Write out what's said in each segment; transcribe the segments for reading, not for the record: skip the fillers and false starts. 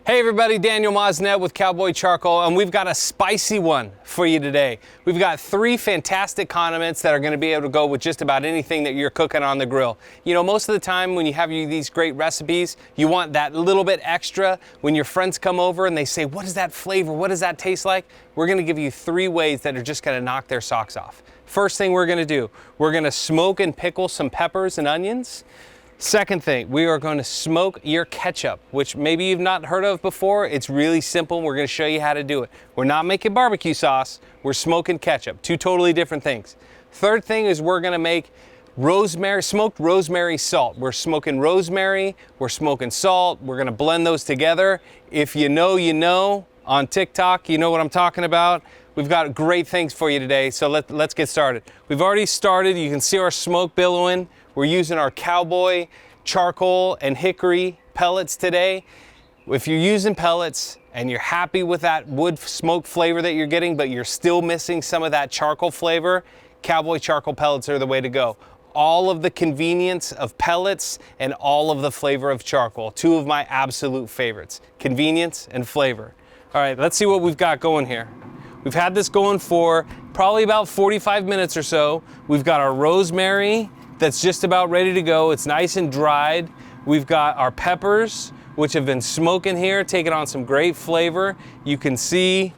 Hey everybody, Daniel Moznett with Cowboy Charcoal, and we've got a spicy one for you today. We've got 3 fantastic condiments that are going to be able to go with just about anything that you're cooking on the grill. You know, most of the time when you have these great recipes, you want that little bit extra. When your friends come over and they say, what is that flavor? What does that taste like? We're going to give you 3 ways that are just going to knock their socks off. First thing we're going to do, we're going to smoke and pickle some peppers and onions. Second thing, we are going to smoke your ketchup, which maybe you've not heard of before. It's really simple. We're going to show you how to do it. We're not making barbecue sauce. We're smoking ketchup. 2 totally different things. Third thing is we're going to make rosemary, smoked rosemary salt. We're smoking rosemary. We're smoking salt. We're going to blend those together. If you know, you know. On TikTok, you know what I'm talking about. We've got great things for you today, so let's get started. We've already started. You can see our smoke billowing. We're using our Cowboy charcoal and Hickory pellets today. If you're using pellets and you're happy with that wood smoke flavor that you're getting, but you're still missing some of that charcoal flavor, Cowboy charcoal pellets are the way to go. All of the convenience of pellets and all of the flavor of charcoal. 2 of my absolute favorites, convenience and flavor. All right, let's see what we've got going here. We've had this going for probably about 45 minutes or so. We've got our rosemary that's just about ready to go. It's nice and dried. We've got our peppers, which have been smoking here, taking on some great flavor. You can see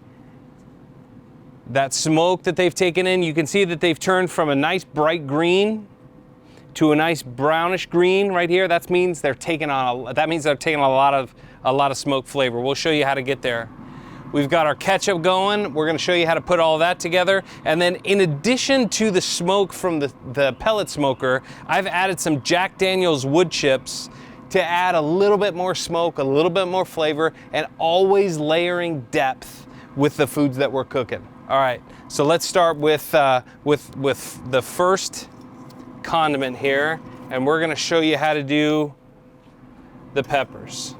that smoke that they've taken in. You can see that they've turned from a nice bright green to a nice brownish green right here. That means they're taking on a lot of smoke flavor. We'll show you how to get there. We've got our ketchup going. We're going to show you how to put all of that together. And then in addition to the smoke from the pellet smoker, I've added some Jack Daniel's wood chips to add a little bit more smoke, a little bit more flavor, and always layering depth with the foods that we're cooking. All right, so let's start with the first condiment here, and we're going to show you how to do the peppers.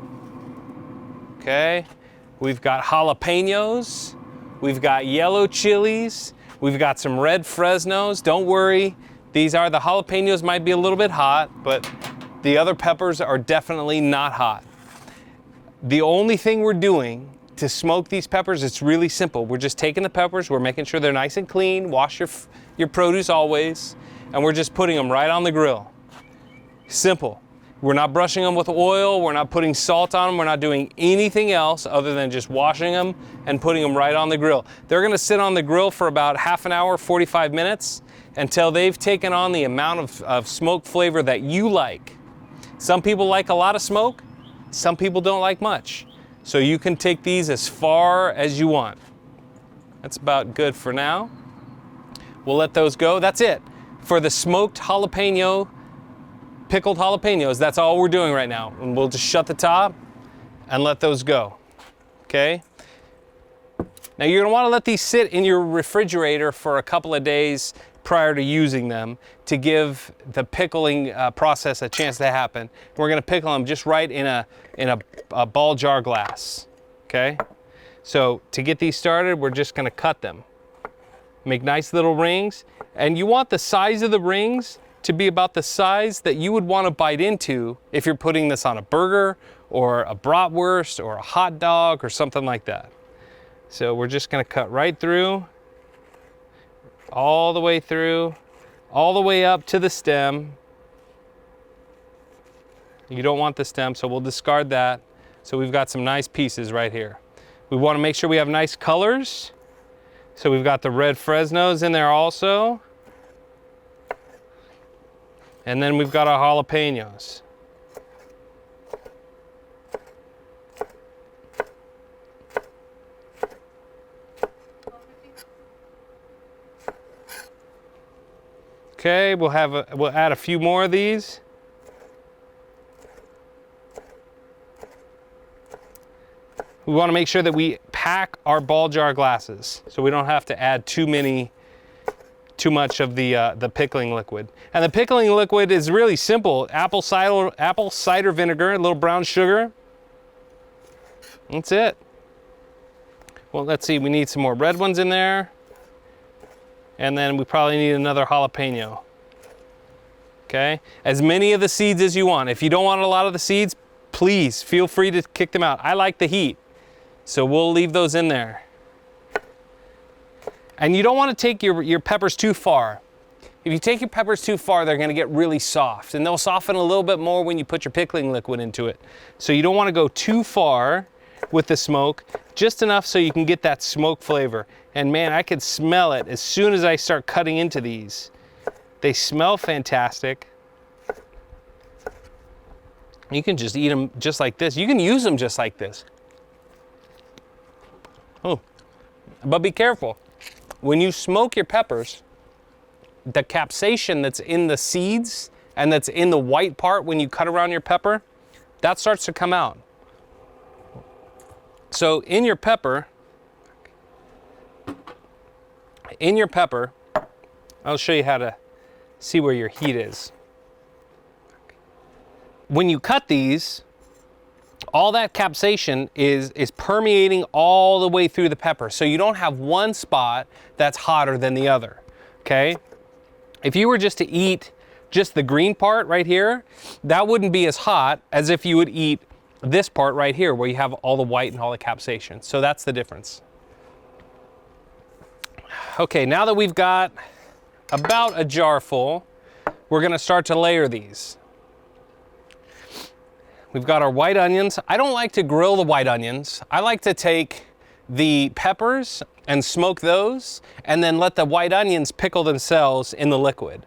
Okay. We've got jalapenos, we've got yellow chilies, we've got some red Fresnos. Don't worry, the jalapenos might be a little bit hot, but the other peppers are definitely not hot. The only thing we're doing to smoke these peppers, it's really simple. We're just taking the peppers, we're making sure they're nice and clean, wash your produce always, and we're just putting them right on the grill. Simple. We're not brushing them with oil, we're not putting salt on them, we're not doing anything else other than just washing them and putting them right on the grill. They're gonna sit on the grill for about half an hour, 45 minutes, until they've taken on the amount of smoke flavor that you like. Some people like a lot of smoke, some people don't like much. So you can take these as far as you want. That's about good for now. We'll let those go, that's it. For the smoked jalapeno, pickled jalapenos, that's all we're doing right now. And we'll just shut the top and let those go, okay? Now you're gonna wanna let these sit in your refrigerator for a couple of days prior to using them to give the pickling process a chance to happen. We're gonna pickle them just right in a ball jar glass, okay? So to get these started, we're just gonna cut them. Make nice little rings, and you want the size of the rings to be about the size that you would want to bite into if you're putting this on a burger or a bratwurst or a hot dog or something like that. So we're just going to cut right through, all the way through, all the way up to the stem. You don't want the stem, so we'll discard that. So we've got some nice pieces right here. We want to make sure we have nice colors. So we've got the red Fresnos in there also. And then we've got our jalapenos. Okay, we'll add a few more of these. We want to make sure that we pack our ball jar glasses so we don't have to add too much of the pickling liquid. And the pickling liquid is really simple. Apple cider vinegar, a little brown sugar. That's it. Well, let's see, we need some more red ones in there. And then we probably need another jalapeno. Okay, as many of the seeds as you want. If you don't want a lot of the seeds, please feel free to kick them out. I like the heat, so we'll leave those in there. And you don't want to take your peppers too far. If you take your peppers too far, they're going to get really soft, and they'll soften a little bit more when you put your pickling liquid into it. So you don't want to go too far with the smoke, just enough so you can get that smoke flavor. And man, I could smell it as soon as I start cutting into these. They smell fantastic. You can just eat them just like this. You can use them just like this. Oh, but be careful. When you smoke your peppers, the capsaicin that's in the seeds and that's in the white part when you cut around your pepper, that starts to come out. So in your pepper, I'll show you how to see where your heat is. When you cut these, all that capsaicin is permeating all the way through the pepper. So you don't have one spot that's hotter than the other, okay? If you were just to eat just the green part right here, that wouldn't be as hot as if you would eat this part right here where you have all the white and all the capsaicin. So that's the difference. Okay, now that we've got about a jar full, we're gonna start to layer these. We've got our white onions. I don't like to grill the white onions. I like to take the peppers and smoke those, and then let the white onions pickle themselves in the liquid.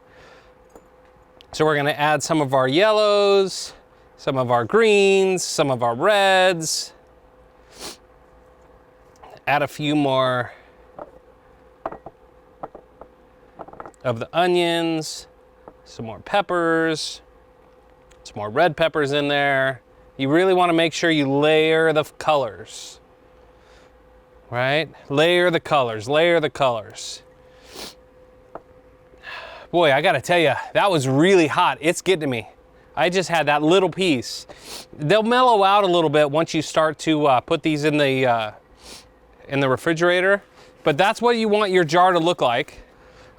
So we're gonna add some of our yellows, some of our greens, some of our reds. Add a few more of the onions, some more peppers, some more red peppers in there. You really want to make sure you layer the colors, right? Layer the colors, layer the colors. Boy, I gotta tell you, that was really hot. It's getting to me. I just had that little piece. They'll mellow out a little bit once you start to put these in the refrigerator, but that's what you want your jar to look like.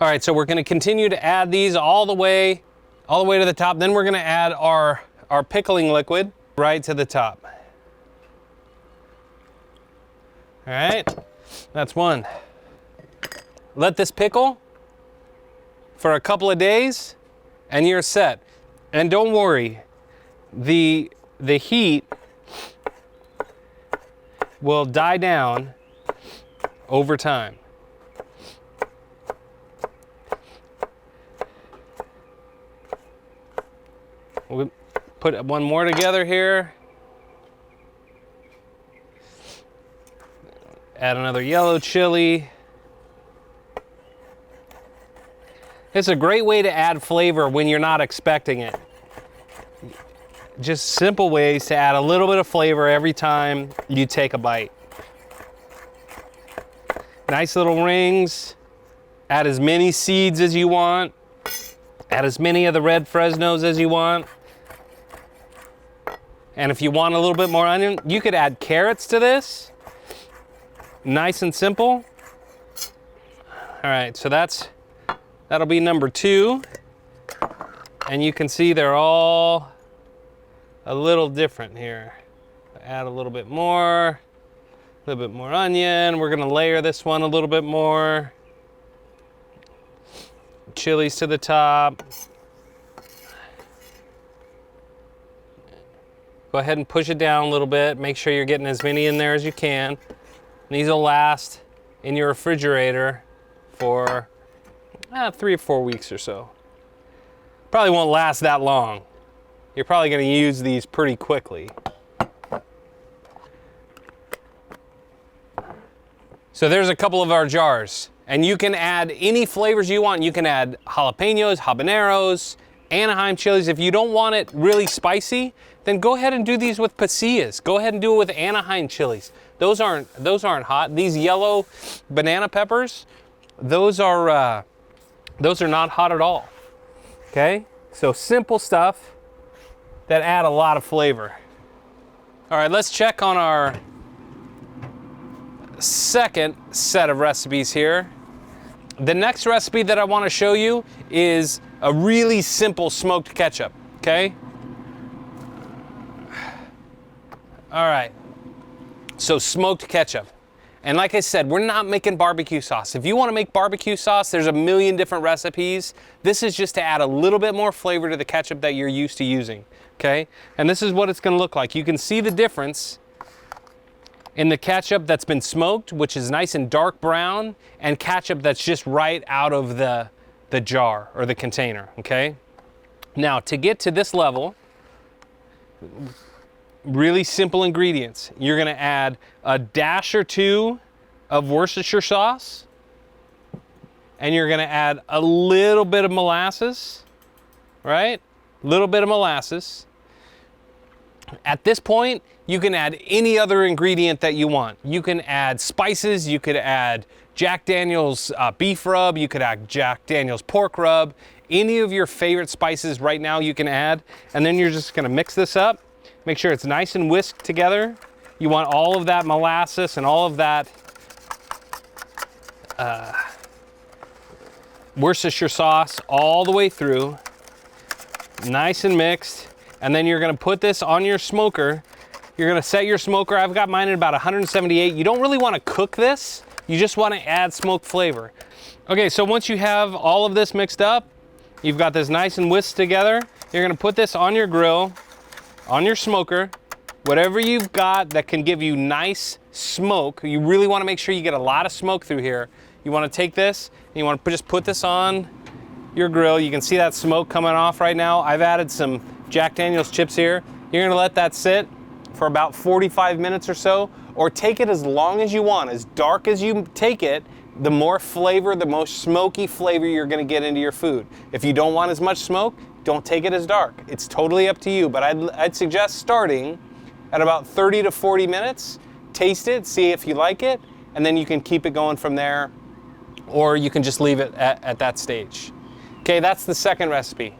All right, so we're gonna continue to add these all the way to the top. Then we're gonna add our pickling liquid right to the top. All right, that's one. Let this pickle for a couple of days and you're set. And don't worry, the heat will die down over time. We'll put one more together here. Add another yellow chili. It's a great way to add flavor when you're not expecting it. Just simple ways to add a little bit of flavor every time you take a bite. Nice little rings. Add as many seeds as you want. Add as many of the red Fresnos as you want. And if you want a little bit more onion, you could add carrots to this. Nice and simple. All right, so that'll be number 2. And you can see they're all a little different here. Add a little bit more onion. We're gonna layer this one a little bit more. Chilies to the top. Go ahead and push it down a little bit. Make sure you're getting as many in there as you can. These will last in your refrigerator for 3 or 4 weeks or so. Probably won't last that long. You're probably gonna use these pretty quickly. So there's a couple of our jars. And you can add any flavors you want. You can add jalapenos, habaneros, Anaheim chilies. If you don't want it really spicy, then go ahead and do these with pasillas. Go ahead and do it with Anaheim chilies. Those aren't hot. These yellow banana peppers, those are not hot at all. Okay? So simple stuff that add a lot of flavor. All right, let's check on our second set of recipes here. The next recipe that I want to show you is a really simple smoked ketchup, okay? All right, so smoked ketchup. And like I said, we're not making barbecue sauce. If you want to make barbecue sauce, there's a million different recipes. This is just to add a little bit more flavor to the ketchup that you're used to using, okay? And this is what it's gonna look like. You can see the difference in the ketchup that's been smoked, which is nice and dark brown, and ketchup that's just right out of the jar or the container, okay? Now, to get to this level, really simple ingredients. You're gonna add a dash or two of Worcestershire sauce, and you're gonna add a little bit of molasses, right? A little bit of molasses. At this point, you can add any other ingredient that you want. You can add spices, you could add Jack Daniel's beef rub, you could add Jack Daniel's pork rub, any of your favorite spices right now you can add, and then you're just gonna mix this up. Make sure it's nice and whisked together. You want all of that molasses and all of that Worcestershire sauce all the way through, nice and mixed. And then you're gonna put this on your smoker. You're gonna set your smoker. I've got mine at about 178. You don't really wanna cook this. You just wanna add smoked flavor. Okay, so once you have all of this mixed up, you've got this nice and whisked together, you're gonna put this on your grill, on your smoker, whatever you've got that can give you nice smoke. You really wanna make sure you get a lot of smoke through here. You wanna take this, and you wanna just put this on your grill. You can see that smoke coming off right now. I've added some Jack Daniel's chips here. You're gonna let that sit for about 45 minutes or so, or take it as long as you want. As dark as you take it, the more flavor, the most smoky flavor you're gonna get into your food. If you don't want as much smoke, don't take it as dark. It's totally up to you, but I'd suggest starting at about 30 to 40 minutes. Taste it, see if you like it, and then you can keep it going from there, or you can just leave it at that stage. Okay, that's the second recipe.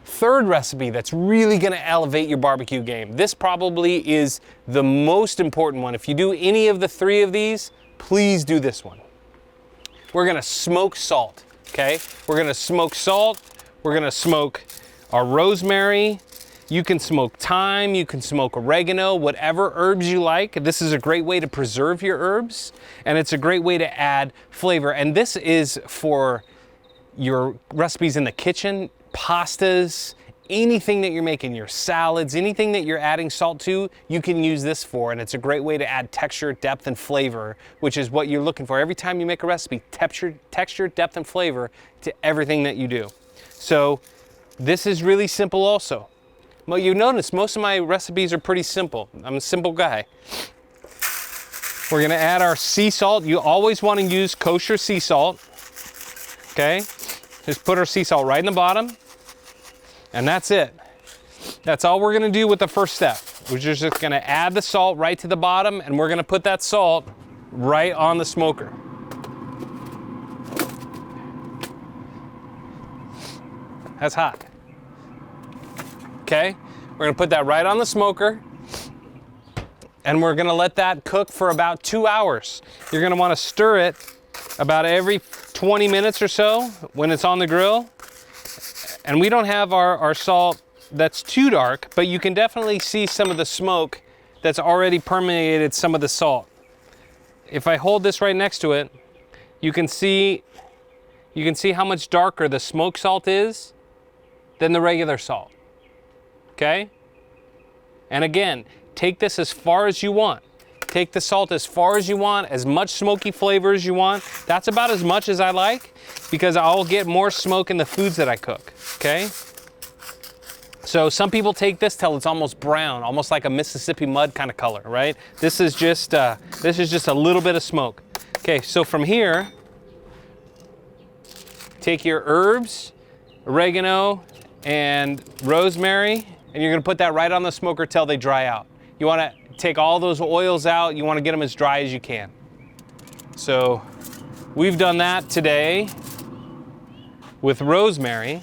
Third recipe that's really gonna elevate your barbecue game. This probably is the most important one. If you do any of the three of these, please do this one. We're gonna smoke salt, okay? We're gonna smoke salt, we're gonna smoke our rosemary. You can smoke thyme, you can smoke oregano, whatever herbs you like. This is a great way to preserve your herbs, and it's a great way to add flavor. And this is for your recipes in the kitchen, pastas, anything that you're making, your salads, anything that you're adding salt to, you can use this for, and it's a great way to add texture, depth, and flavor, which is what you're looking for. Every time you make a recipe, texture, depth, and flavor to everything that you do. So this is really simple also. Well, you notice most of my recipes are pretty simple. I'm a simple guy. We're gonna add our sea salt. You always wanna use kosher sea salt, okay? Just put our sea salt right in the bottom, and that's it. That's all we're gonna do with the first step. We're just gonna add the salt right to the bottom, and we're gonna put that salt right on the smoker. That's hot. Okay, we're gonna put that right on the smoker, and we're gonna let that cook for about 2 hours. You're gonna wanna stir it about every 20 minutes or so when it's on the grill. And we don't have our salt that's too dark, but you can definitely see some of the smoke that's already permeated some of the salt. If I hold this right next to it, you can see how much darker the smoked salt is than the regular salt. Okay? And again, take this as far as you want. Take the salt as far as you want, as much smoky flavor as you want. That's about as much as I like, because I'll get more smoke in the foods that I cook, okay? So some people take this till it's almost brown, almost like a Mississippi mud kind of color, right? This is just a little bit of smoke. Okay, so from here, take your herbs, oregano, and rosemary, and you're gonna put that right on the smoker till they dry out. You wanna take all those oils out, you wanna get them as dry as you can. So we've done that today with rosemary,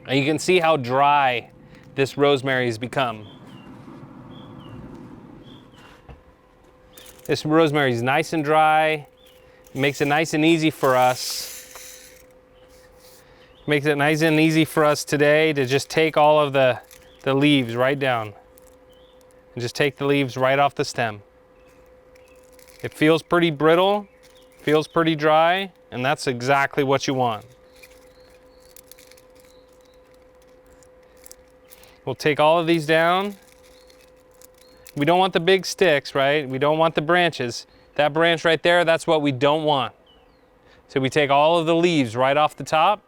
and you can see how dry this rosemary has become. This rosemary is nice and dry, makes it nice and easy for us. Makes it nice and easy for us today to just take all of the leaves right down and just take the leaves right off the stem. It feels pretty brittle, feels pretty dry, and that's exactly what you want. We'll take all of these down. We don't want the big sticks, right? We don't want the branches. That branch right there, that's what we don't want. So we take all of the leaves right off the top.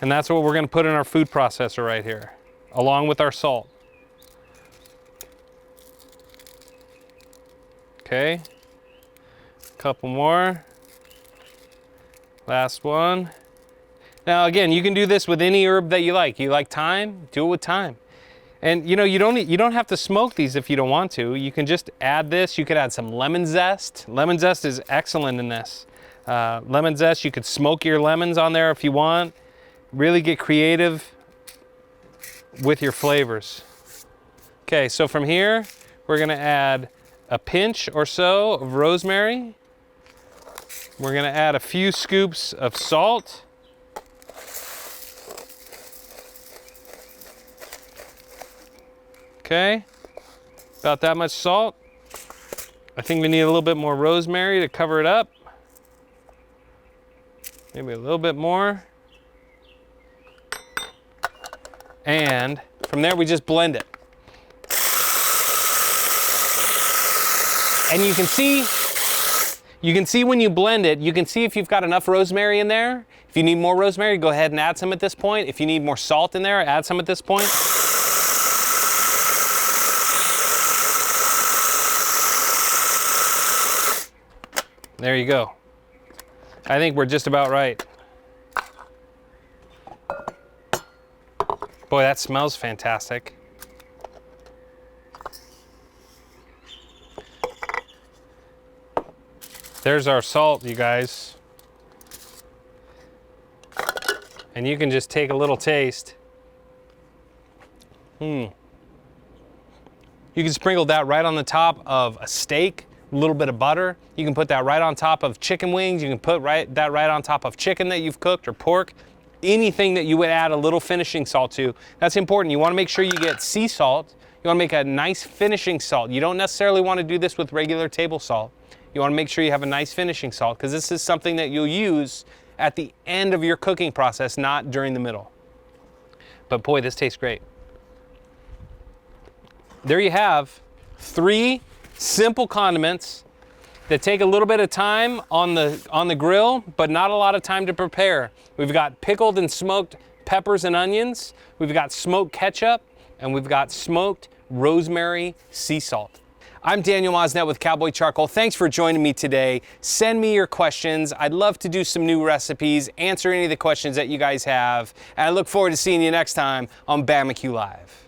And that's what we're gonna put in our food processor right here, along with our salt. Okay, a couple more. Last one. Now again, you can do this with any herb that you like. You like thyme? Do it with thyme. And you know, you don't have to smoke these if you don't want to. You can just add this. You could add some lemon zest. Lemon zest is excellent in this. Lemon zest, you could smoke your lemons on there if you want. Really get creative with your flavors. Okay, so from here, we're gonna add a pinch or so of rosemary. We're gonna add a few scoops of salt. Okay, about that much salt. I think we need a little bit more rosemary to cover it up. Maybe a little bit more. And from there we just blend it. And you can see when you blend it, you can see if you've got enough rosemary in there. If you need more rosemary, go ahead and add some at this point. If you need more salt in there, add some at this point. There you go. I think we're just about right. Boy, that smells fantastic. There's our salt, you guys. And you can just take a little taste. You can sprinkle that right on the top of a steak, a little bit of butter. You can put that right on top of chicken wings. You can put that right on top of chicken that you've cooked or pork. Anything that you would add a little finishing salt to. That's important. You want to make sure you get sea salt. You want to make a nice finishing salt. You don't necessarily want to do this with regular table salt. You want to make sure you have a nice finishing salt because this is something that you'll use at the end of your cooking process, not during the middle. But boy, this tastes great. There you have 3 simple condiments that take a little bit of time on the grill, but not a lot of time to prepare. We've got pickled and smoked peppers and onions. We've got smoked ketchup, and we've got smoked rosemary sea salt. I'm Daniel Moznett with Cowboy Charcoal. Thanks for joining me today. Send me your questions. I'd love to do some new recipes, answer any of the questions that you guys have. And I look forward to seeing you next time on BAMA-Q Live.